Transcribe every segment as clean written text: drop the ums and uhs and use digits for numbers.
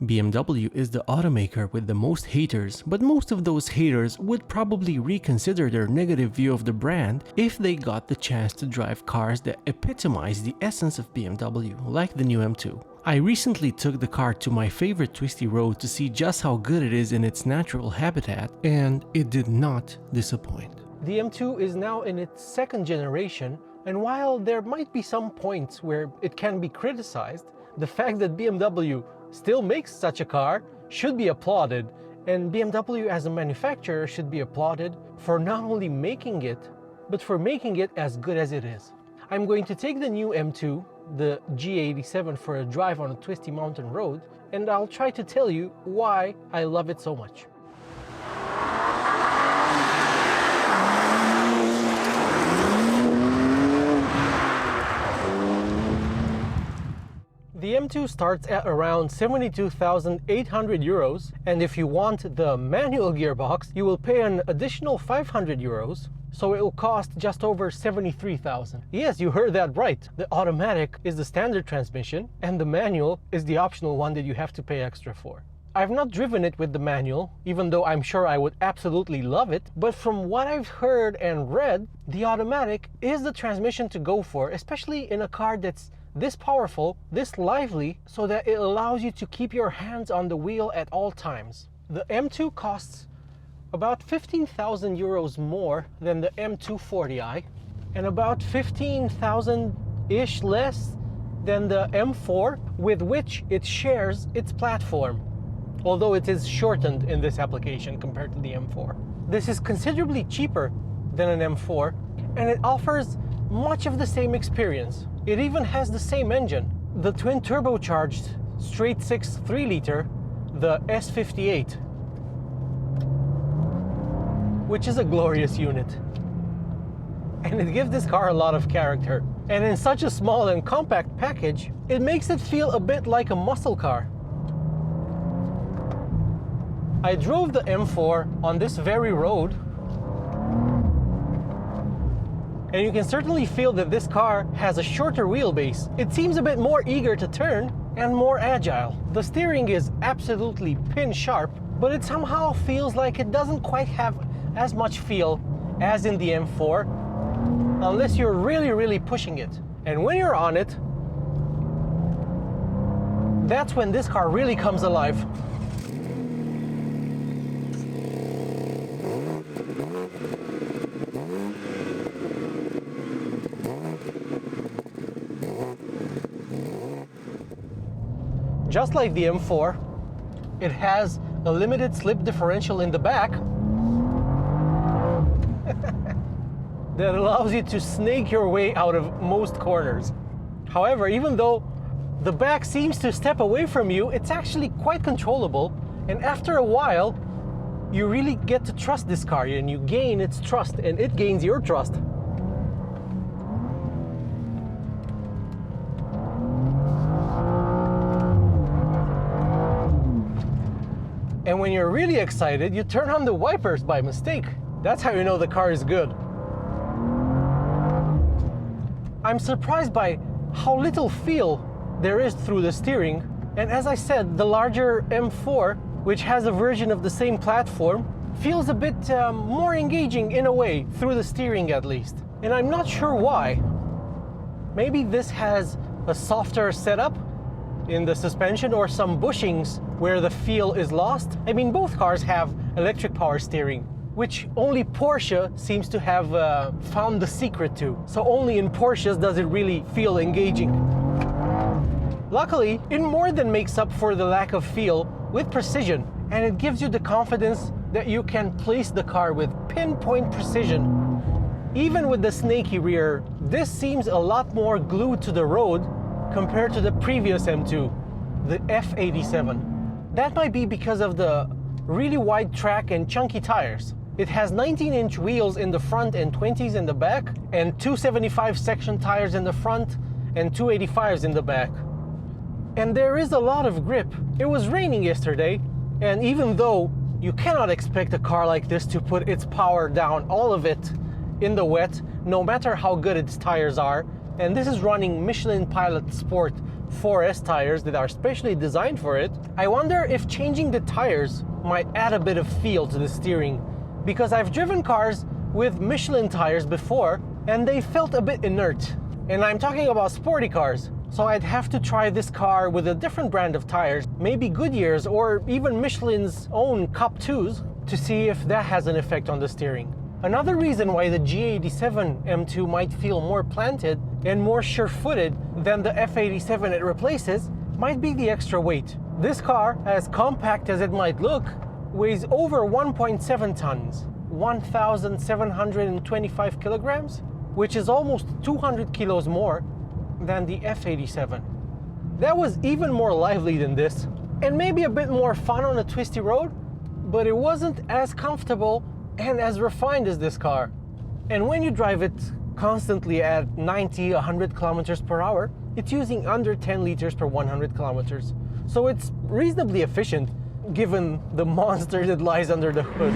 BMW is the automaker with the most haters, but most of those haters would probably reconsider their negative view of the brand if they got the chance to drive cars that epitomize the essence of BMW, like the new M2. I recently took the car to my favorite twisty road to see just how good it is in its natural habitat, and it did not disappoint. The M2 is now in its second generation, and while there might be some points where it can be criticized, the fact that BMW still makes such a car should be applauded, and BMW as a manufacturer should be applauded for not only making it, but for making it as good as it is. I'm going to take the new M2, the G87, for a drive on a twisty mountain road, and I'll try to tell you why I love it so much. The M2 starts at around 72,800 euros, and if you want the manual gearbox, you will pay an additional 500 euros, so it will cost just over 73,000. Yes, you heard that right. The automatic is the standard transmission, and the manual is the optional one that you have to pay extra for. I've not driven it with the manual, even though I'm sure I would absolutely love it, but from what I've heard and read, the automatic is the transmission to go for, especially in a car that's this powerful, this lively, so that it allows you to keep your hands on the wheel at all times. The M2 costs about 15,000 euros more than the M240i, and about 15,000-ish less than the M4, with which it shares its platform, although it is shortened in this application compared to the M4. This is considerably cheaper than an M4, and it offers much of the same experience. It even has the same engine, the twin-turbocharged straight-six 3-liter, the S58, which is a glorious unit. And it gives this car a lot of character. And in such a small and compact package, it makes it feel a bit like a muscle car. I drove the M4 on this very road, and you can certainly feel that this car has a shorter wheelbase. It seems a bit more eager to turn and more agile. The steering is absolutely pin sharp, but it somehow feels like it doesn't quite have as much feel as in the M4, unless you're really pushing it. And when you're on it, that's when this car really comes alive. Just like the M4, it has a limited slip differential in the back that allows you to snake your way out of most corners. However, even though the back seems to step away from you, it's actually quite controllable, and after a while, you really get to trust this car, and you gain its trust, and it gains your trust. And when you're really excited, you turn on the wipers by mistake. That's how you know the car is good. I'm surprised by how little feel there is through the steering. And as I said, the larger M4, which has a version of the same platform, feels a bit more engaging in a way, through the steering at least. And I'm not sure why. Maybe this has a softer setup in the suspension, or some bushings where the feel is lost. I mean, both cars have electric power steering, which only Porsche seems to have found the secret to. So only in Porsches does it really feel engaging. Luckily, it more than makes up for the lack of feel with precision, and it gives you the confidence that you can place the car with pinpoint precision. Even with the snaky rear, this seems a lot more glued to the road compared to the previous M2, the F87. That might be because of the really wide track and chunky tires. It has 19-inch wheels in the front and 20s in the back, and 275 section tires in the front and 285s in the back. And there is a lot of grip. It was raining yesterday, and even though you cannot expect a car like this to put its power down, all of it, in the wet, no matter how good its tires are, and this is running Michelin Pilot Sport 4S tires that are specially designed for it, I wonder if changing the tires might add a bit of feel to the steering, because I've driven cars with Michelin tires before and they felt a bit inert. And I'm talking about sporty cars, so I'd have to try this car with a different brand of tires, maybe Goodyear's or even Michelin's own Cup 2s, to see if that has an effect on the steering. Another reason why the G87 M2 might feel more planted and more sure-footed than the F87 it replaces might be the extra weight. This car, as compact as it might look, weighs over 1.7 tons, 1,725 kilograms, which is almost 200 kilos more than the F87. That was even more lively than this, and maybe a bit more fun on a twisty road, but it wasn't as comfortable and as refined as this car. And when you drive it constantly at 90-100 kilometers per hour, it's using under 10 liters per 100 kilometers. So it's reasonably efficient given the monster that lies under the hood.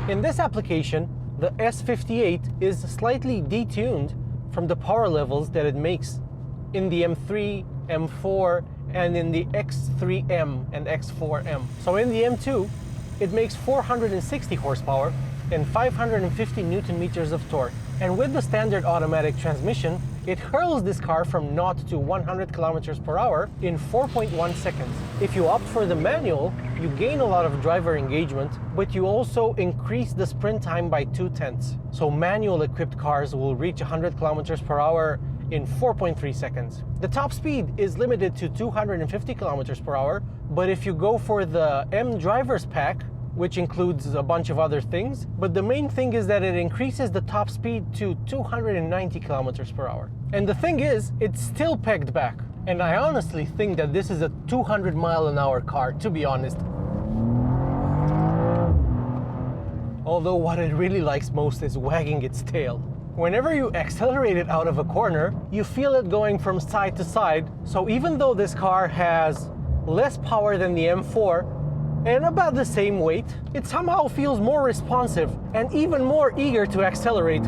In this application, the S58 is slightly detuned from the power levels that it makes in the M3, M4, and in the X3M and X4M. So in the M2, it makes 460 horsepower and 550 Newton meters of torque. And with the standard automatic transmission, it hurls this car from 0 to 100 kilometers per hour in 4.1 seconds. If you opt for the manual, you gain a lot of driver engagement, but you also increase the sprint time by 2/10. So manual equipped cars will reach 100 kilometers per hour in 4.3 seconds. The top speed is limited to 250 kilometers per hour, but if you go for the M Drivers Pack, which includes a bunch of other things, but the main thing is that it increases the top speed to 290 kilometers per hour. And the thing is, it's still pegged back. And I honestly think that this is a 200-mile-an-hour car, to be honest. Although what it really likes most is wagging its tail. Whenever you accelerate it out of a corner, you feel it going from side to side. So even though this car has less power than the M4, and about the same weight, it somehow feels more responsive and even more eager to accelerate.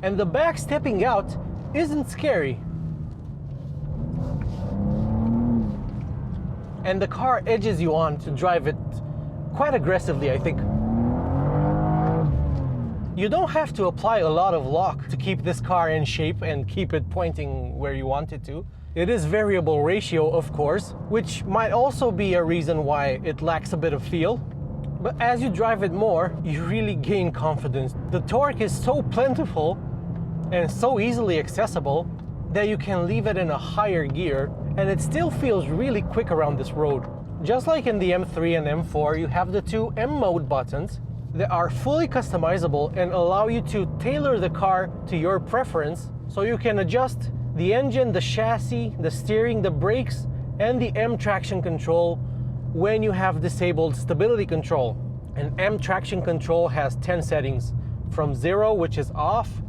And the back stepping out isn't scary. And the car edges you on to drive it quite aggressively, I think. You don't have to apply a lot of lock to keep this car in shape and keep it pointing where you want it to. It is variable ratio, of course, which might also be a reason why it lacks a bit of feel. But as you drive it more, you really gain confidence. The torque is so plentiful and so easily accessible that you can leave it in a higher gear and it still feels really quick around this road. Just like in the M3 and M4, you have the two M mode buttons that are fully customizable and allow you to tailor the car to your preference, so you can adjust the engine, the chassis, the steering, the brakes, and the M traction control when you have disabled stability control. And M traction control has 10 settings, from 0, which is off,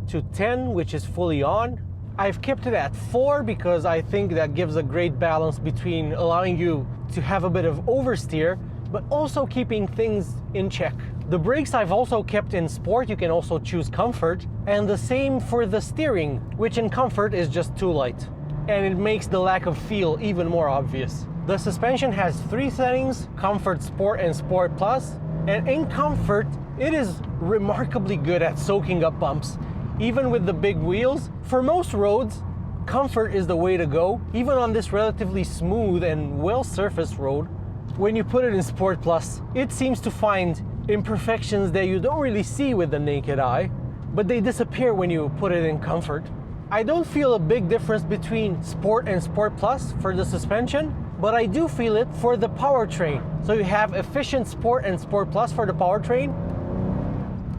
to 10, which is fully on. I've kept it at 4 because I think that gives a great balance between allowing you to have a bit of oversteer, but also keeping things in check. The brakes I've also kept in sport. You can also choose comfort, and the same for the steering, which in comfort is just too light, and it makes the lack of feel even more obvious. The suspension has 3 settings: Comfort, Sport, and Sport Plus, and in comfort, it is remarkably good at soaking up bumps. Even with the big wheels, for most roads, comfort is the way to go, even on this relatively smooth and well-surfaced road. When you put it in Sport Plus, it seems to find imperfections that you don't really see with the naked eye, but they disappear when you put it in comfort. I don't feel a big difference between Sport and Sport Plus for the suspension, but I do feel it for the powertrain. So you have efficient Sport and Sport Plus for the powertrain.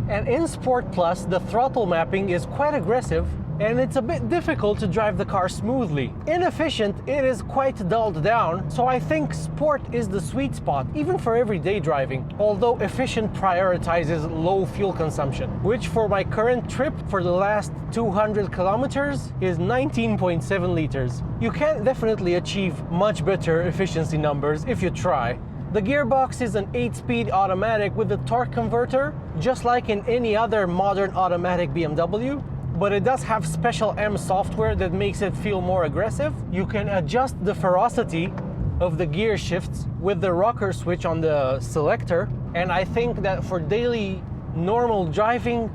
And in Sport Plus, the throttle mapping is quite aggressive, and it's a bit difficult to drive the car smoothly. Inefficient, it is quite dulled down, so I think Sport is the sweet spot, even for everyday driving, although efficient prioritizes low fuel consumption, which for my current trip for the last 200 kilometers is 19.7 liters. You can definitely achieve much better efficiency numbers if you try. The gearbox is an 8-speed automatic with a torque converter, just like in any other modern automatic BMW. But it does have special M software that makes it feel more aggressive. You can adjust the ferocity of the gear shifts with the rocker switch on the selector. And I think that for daily normal driving,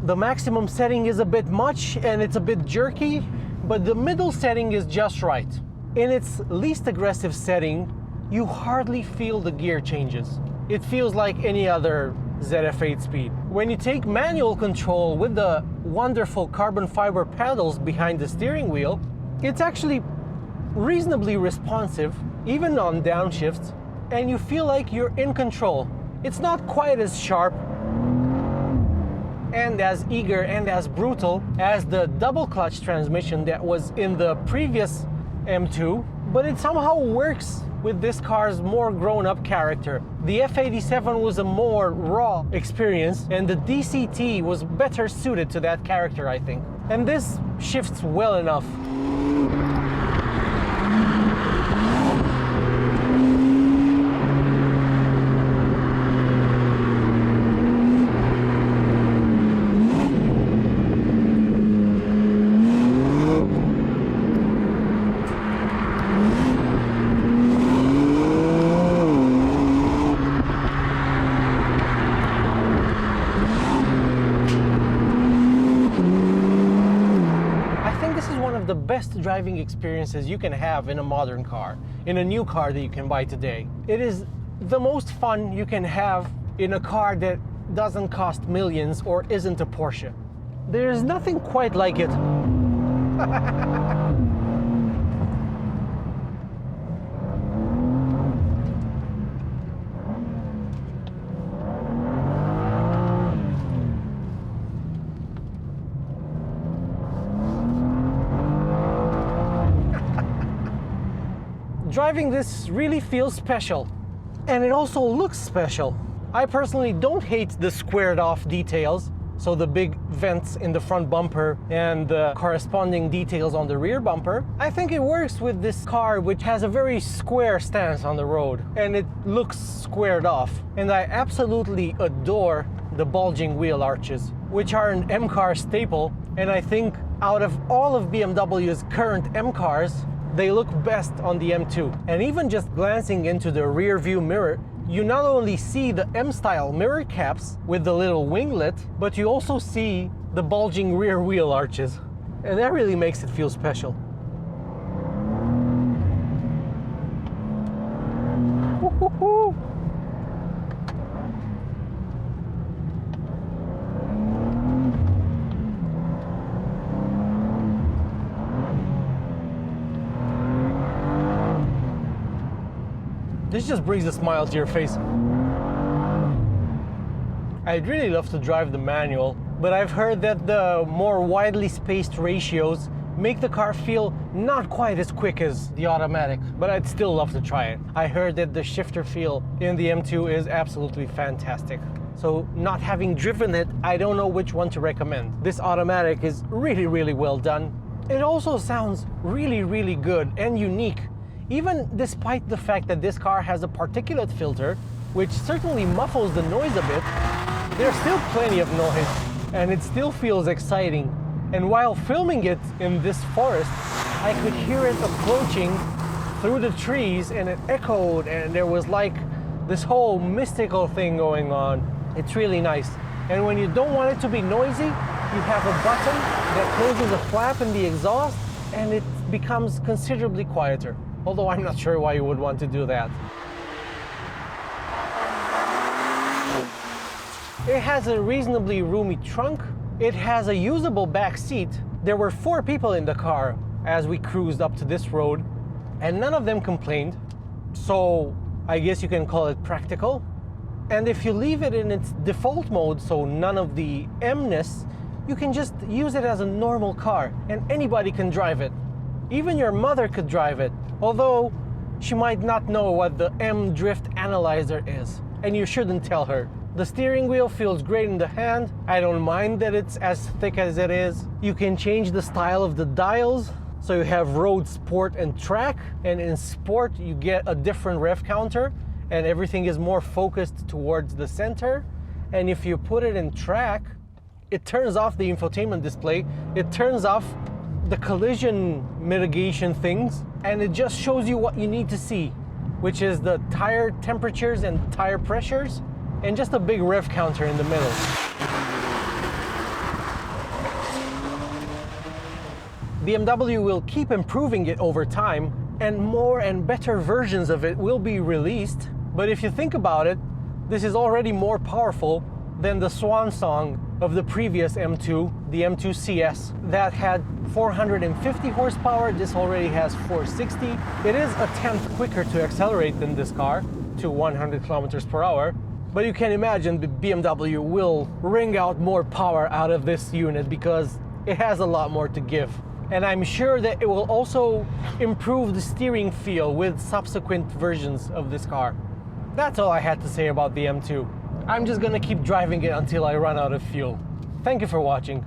the maximum setting is a bit much and it's a bit jerky, but the middle setting is just right. In its least aggressive setting, you hardly feel the gear changes. It feels like any other ZF8 speed. When you take manual control with the wonderful carbon fiber pedals behind the steering wheel, it's actually reasonably responsive, even on downshifts, and you feel like you're in control. It's not quite as sharp and as eager and as brutal as the double clutch transmission that was in the previous M2, but it somehow works with this car's more grown-up character. The F87 was a more raw experience, and the DCT was better suited to that character, I think. And this shifts well enough. The best driving experiences you can have in a modern car, in a new car that you can buy today. It is the most fun you can have in a car that doesn't cost millions or isn't a Porsche. There's nothing quite like it. Driving this really feels special, and it also looks special. I personally don't hate the squared off details, so the big vents in the front bumper and the corresponding details on the rear bumper. I think it works with this car, which has a very square stance on the road, and it looks squared off. And I absolutely adore the bulging wheel arches, which are an M car staple, and I think out of all of BMW's current M cars, they look best on the M2. And even just glancing into the rear view mirror, you not only see the M-style mirror caps with the little winglet, but you also see the bulging rear wheel arches. And that really makes it feel special. Woo-hoo-hoo. This just brings a smile to your face. I'd really love to drive the manual, but I've heard that the more widely spaced ratios make the car feel not quite as quick as the automatic, but I'd still love to try it. I heard that the shifter feel in the M2 is absolutely fantastic. So not having driven it, I don't know which one to recommend. This automatic is really, really well done. It also sounds really, really good and unique. Even despite the fact that this car has a particulate filter, which certainly muffles the noise a bit, there's still plenty of noise, and it still feels exciting. And while filming it in this forest, I could hear it approaching through the trees, and it echoed, and there was like this whole mystical thing going on. It's really nice. And when you don't want it to be noisy, you have a button that closes a flap in the exhaust, and it becomes considerably quieter. Although I'm not sure why you would want to do that. It has a reasonably roomy trunk. It has a usable back seat, There were 4 people in the car as we cruised up to this road, and none of them complained. So I guess you can call it practical. And if you leave it in its default mode, so none of the M-ness, you can just use it as a normal car and anybody can drive it. Even your mother could drive it, although she might not know what the M drift analyzer is, and you shouldn't tell her. The steering wheel feels great in the hand. I don't mind that it's as thick as it is. You can change the style of the dials. So you have road, sport, and track. And in sport, you get a different rev counter and everything is more focused towards the center. And if you put it in track, it turns off the infotainment display. It turns off the collision mitigation things, and it just shows you what you need to see, which is the tire temperatures and tire pressures, and just a big rev counter in the middle. BMW will keep improving it over time, and more and better versions of it will be released. But if you think about it, this is already more powerful than the swan song of the previous M2, the M2 CS, that had 450 horsepower. This already has 460. It is a tenth quicker to accelerate than this car, to 100 kilometers per hour. But you can imagine the BMW will wring out more power out of this unit because it has a lot more to give. And I'm sure that it will also improve the steering feel with subsequent versions of this car. That's all I had to say about the M2. I'm just gonna keep driving it until I run out of fuel. Thank you for watching.